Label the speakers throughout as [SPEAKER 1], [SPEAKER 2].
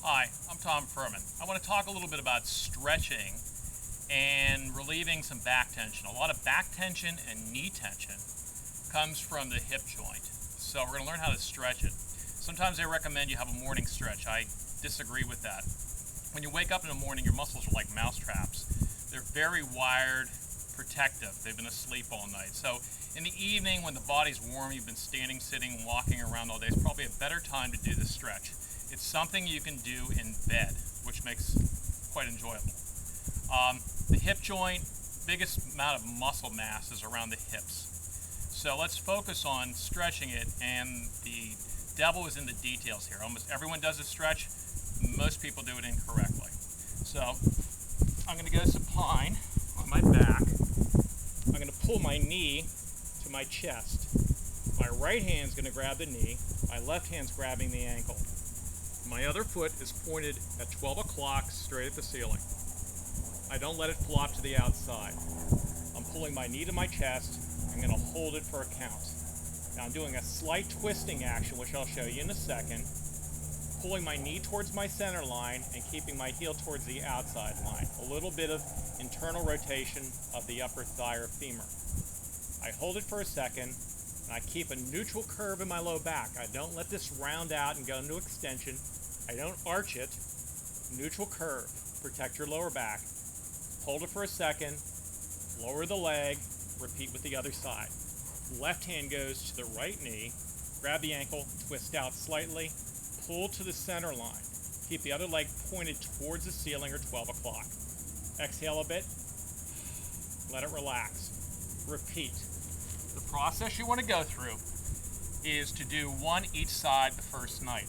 [SPEAKER 1] Hi, I'm Tom Furman. I want to talk a little bit about stretching and relieving some back tension. A lot of back tension and knee tension comes from the hip joint. So we're going to learn how to stretch it. Sometimes they recommend you have a morning stretch. I disagree with that. When you wake up in the morning, your muscles are like mouse traps. They're very wired, protective. They've been asleep all night. So in the evening, when the body's warm, you've been standing, sitting, walking around all day, it's probably a better time to do this stretch. It's something you can do in bed, which makes quite enjoyable. The hip joint, biggest amount of muscle mass is around the hips. So let's focus on stretching it, and the devil is in the details here. Almost everyone does a stretch. Most people do it incorrectly. So I'm going to go supine on my back. I'm going to pull my knee to my chest. My right hand's going to grab the knee. My left hand's grabbing the ankle. My other foot is pointed at 12 o'clock straight at the ceiling. I don't let it flop to the outside. I'm pulling my knee to my chest. I'm going to hold it for a count. Now I'm doing a slight twisting action, which I'll show you in a second. Pulling my knee towards my center line and keeping my heel towards the outside line. A little bit of internal rotation of the upper thigh or femur. I hold it for a second, and I keep a neutral curve in my low back. I don't let this round out and go into extension. I don't arch it. Neutral curve. Protect your lower back. Hold it for a second. Lower the leg. Repeat with the other side. Left hand goes to the right knee. Grab the ankle. Twist out slightly. Pull to the center line. Keep the other leg pointed towards the ceiling or 12 o'clock. Exhale a bit. Let it relax. Repeat. The process you want to go through is to do one each side the first night.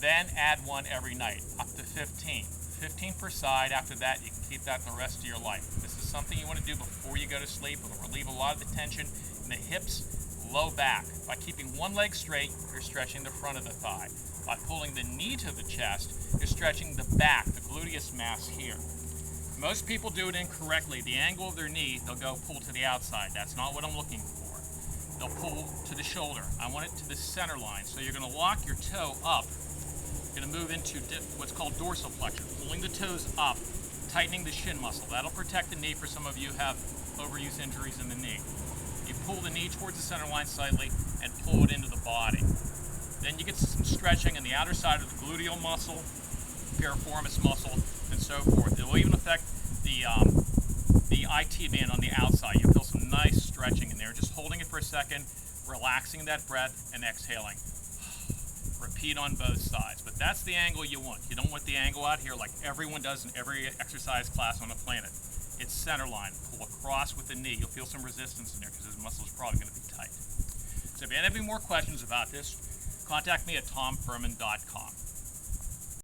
[SPEAKER 1] Then add one every night, up to 15. 15 per side. After that, you can keep that the rest of your life. This is something you want to do before you go to sleep. It'll relieve a lot of the tension in the hips, low back. By keeping one leg straight, you're stretching the front of the thigh. By pulling the knee to the chest, you're stretching the back, the gluteus mass here. Most people do it incorrectly. The angle of their knee, they'll go pull to the outside. That's not what I'm looking for. They'll pull to the shoulder. I want it to the center line. So you're going to lock your toe up. You're going to move into what's called dorsiflexion, pulling the toes up, tightening the shin muscle. That'll protect the knee for some of you who have overuse injuries in the knee. You pull the knee towards the center line slightly and pull it into the body. Then you get some stretching in the outer side of the gluteal muscle, piriformis muscle, and so forth. It will even affect the IT band on the outside. You'll feel some nice stretching in there. Just holding it for a second, relaxing that breath, and exhaling. Repeat on both sides. But that's the angle you want. You don't want the angle out here like everyone does in every exercise class on the planet. It's center line. Pull across with the knee. You'll feel some resistance in there because this muscle is probably going to be tight. So if you have any more questions about this, contact me at tomfurman.com.